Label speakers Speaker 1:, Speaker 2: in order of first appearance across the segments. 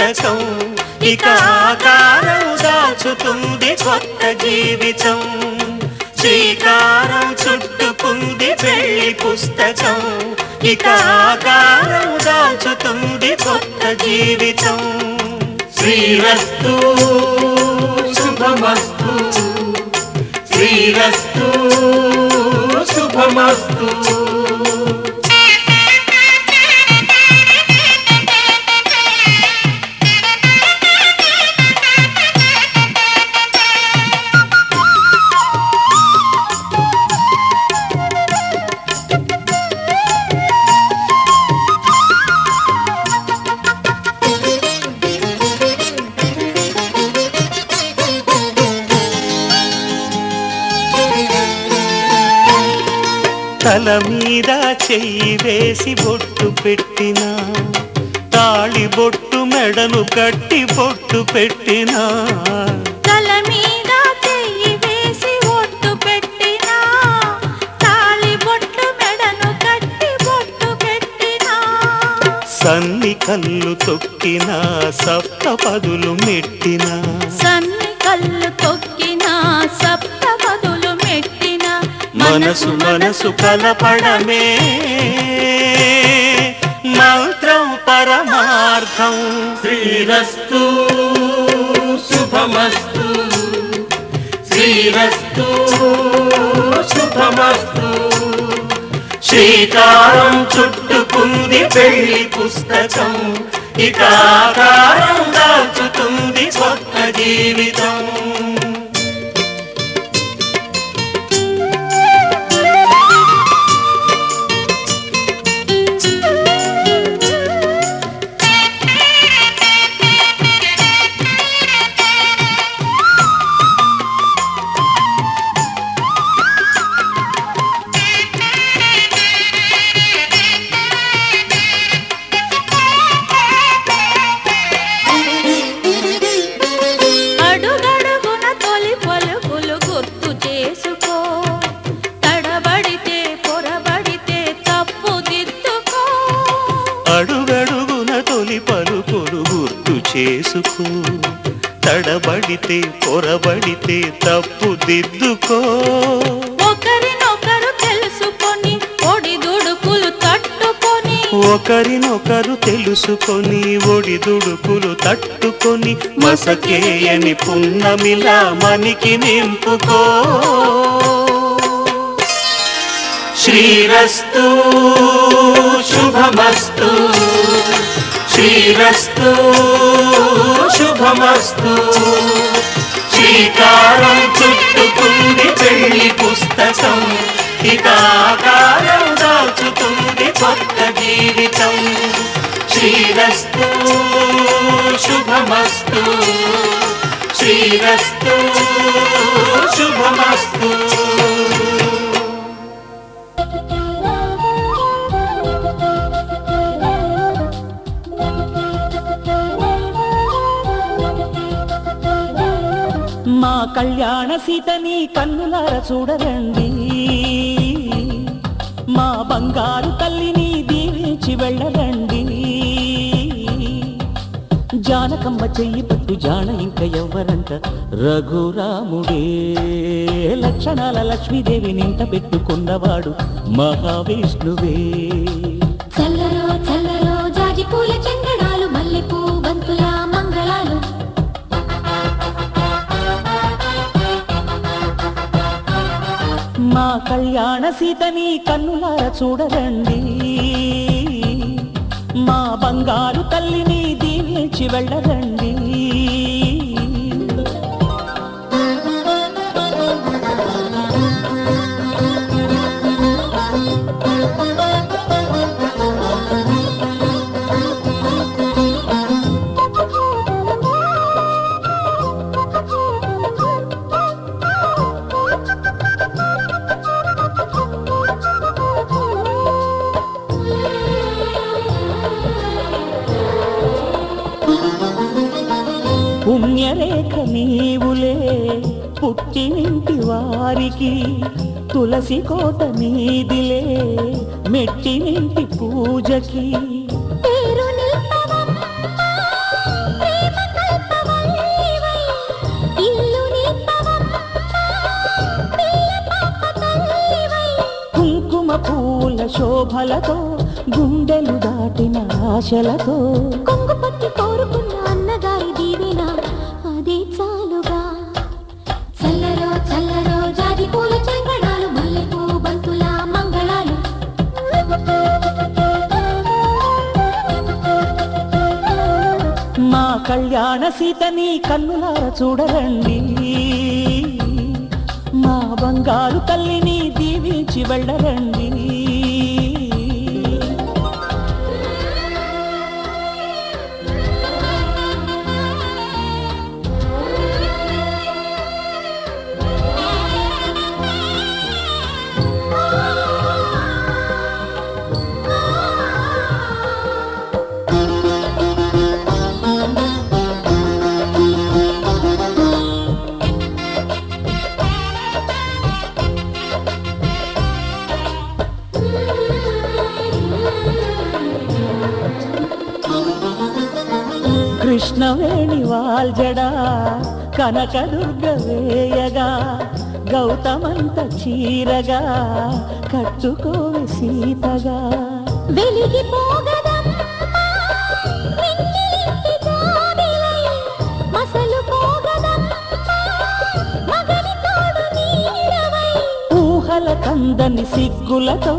Speaker 1: పుస్తకం ఇక ఆకారం దాచుతుంది కొత్త జీవితం శ్రీకారం చుట్టుకుంది పెళ్లి పుస్తకం ఇక ఆకారం దాచుతుంది కొత్త జీవితం శ్రీరస్తు శుభమస్తు శ్రీరస్తు శుభమస్తు తల మీద చెయ్యి వేసి బొట్టు పెట్టినా తాళి బొట్టు మెడను కట్టి బొట్టు పెట్టినా
Speaker 2: తల మీద చెయ్యి వేసి బొట్టు పెట్టినా తాళి బొట్టు మెడను కట్టి బొట్టు పెట్టినా
Speaker 1: సన్ని కళ్ళు తొక్కినా సప్తపదులు మెట్టినా
Speaker 2: సన్ని కళ్ళు తొక్కినా సప్తపదులు మెట్టినా
Speaker 1: మనసు మనసు కలపడమే మంత్రం పరమార్థం శ్రీరస్తు శుభమస్తు శ్రీరస్తు శుభమస్తు శ్రీకారం చుట్టుకుంది పెళ్లి పుస్తకం ఇక ఆకారం దాచుతుంది కొత్త జీవితం అడుగడుగున తొలి పలుకులు గుర్తు చేసుకో తడబడితే పొరబడితే తప్పు దిద్దుకో
Speaker 2: ఒకరినొకరు తెలుసుకొని ఒడిదుడుకులు తట్టుకొని
Speaker 1: ఒకరినొకరు తెలుసుకొని ఒడిదుడుకులు తట్టుకొని మసకేయని పున్నమిలా మనికి నింపుకో శ్రీరస్తు శుభమస్తు శ్రీరస్తు శుభమస్తు శ్రీకారం చుట్టుకుంది పెళ్లి పుస్తకం ఇక ఆకారం దాచుతుంది కొత్త జీవితం శ్రీరస్తు శుభమస్తు శ్రీరస్తు శుభమస్తు
Speaker 3: మా కళ్యాణ సీతని కన్నులార చూడరండి మా బంగారు తల్లిని దీవించి వెళ్ళరండి జానకమ్మ చెయ్యి పట్టు జాన ఇంక ఎవ్వరంట రఘురాముడే లక్షణాల లక్ష్మీదేవి నింట పెట్టుకున్నవాడు మహావిష్ణువే
Speaker 2: చల్లరో చల్లరో జాజి పూల చందనాలు మల్లెపూ బంతుల మంగళాలు
Speaker 3: మా కళ్యాణ సీతని కన్నులార చూడరండి మా బంగారు తల్లిని దీవించి వెళ్ళరండి పుణ్యరేఖ నీవులే పుట్టినింటి వారికి తులసి కోట నీదిలే మెట్టినింటి పూజకి శోభలతో గుండెలు దాటిన ఆశలతో
Speaker 2: కొంగు పట్టి కోరుకున్న అన్నగారి దీవెన అదే చాలుగా. చల్లరో చల్లరో జాజి పూల చంగడాలు మల్లెపూ బంతుల మంగళాలు.
Speaker 3: మా కళ్యాణ సీతని కన్నులార చూడరండి, మా బంగారు తల్లిని దీవించి వెళ్ళరండి. కృష్ణవేణి వాల్జడా కనకదుర్గ వేయగా గౌతమంత చీరగా కట్టుకోవి సీతగా.
Speaker 2: వెలిగిపోగదమ్మా వెన్నెలింటి జాబిలై, మసలుపోగదమ్మా మగని తోడు నీడవై.
Speaker 3: ఊహల కందని సిగ్గులతో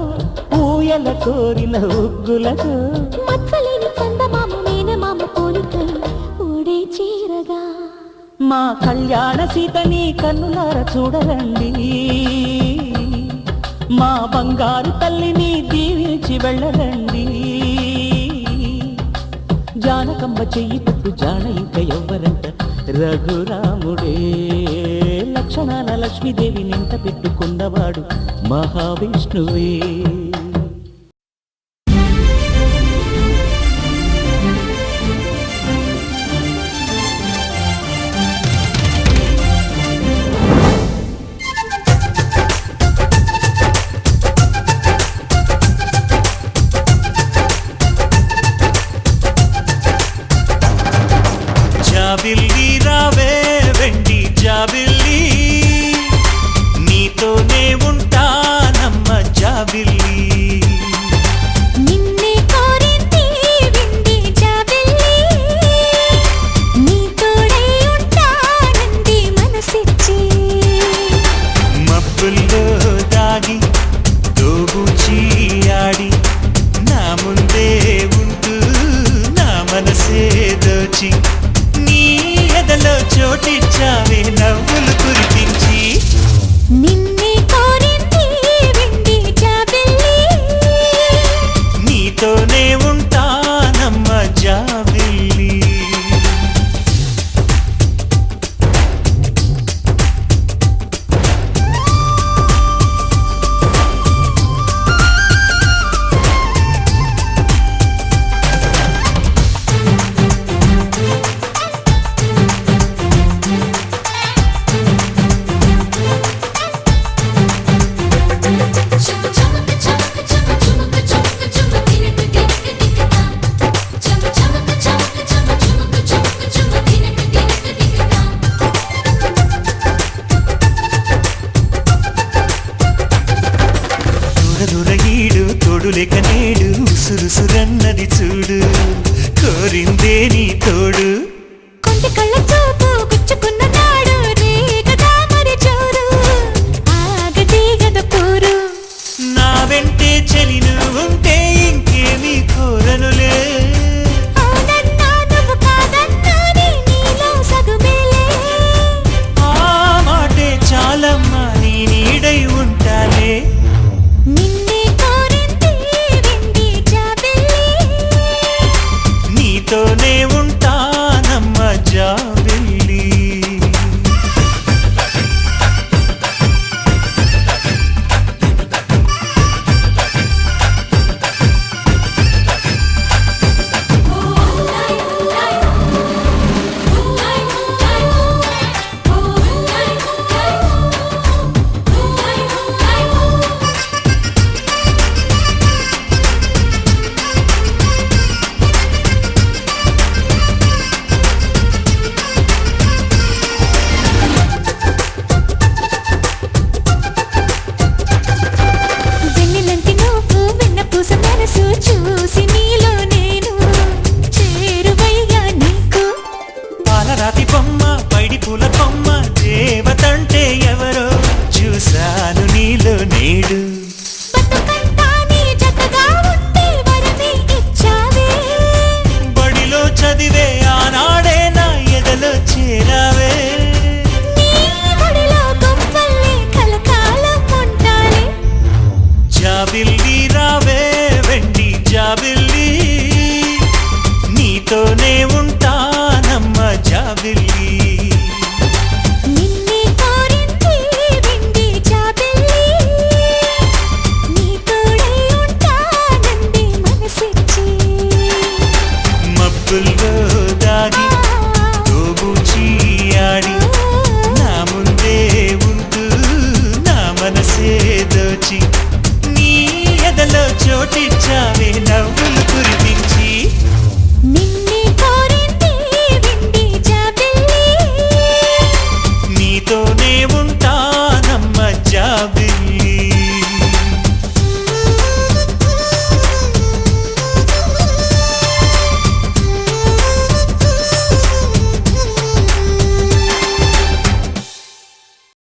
Speaker 3: ఊయల కోరిన ఉగ్గులతో
Speaker 2: మచ్చలేని చందమామ మేనమామ పోలికై ఓడే చీరగా.
Speaker 3: మా కళ్యాణ సీతని కన్నులార చూడరండి, మా బంగారు తల్లిని దీవించి వెళ్ళరండి. జానకమ్మ చెయ్యి పట్టు జాన ఇంక ఎవ్వరంట రఘురాముడే, లక్షణాల లక్ష్మీదేవి నింట పెట్టుకున్నవాడు మహావిష్ణువే.
Speaker 1: జాబిల్లి రావే వెండి జాబిల్లి, నీతోనే ఉంటానమ్మ జాబిల్లి.
Speaker 2: నిన్నే కోరింది వెండి జాబిల్లి, నీ తోడై ఉంటానంది మనసిచ్చి.
Speaker 1: మబ్బుల్లో దాగి దోబూచి ఆడి నా ముందే ఉంటూ నా మనసే దోచి నీ ఎదలో చోటిచ్చావే నవ్వులు కురిపించి.
Speaker 2: నిన్నే కోరింది వెండి జాబిల్లి,
Speaker 1: చోటిచ్చా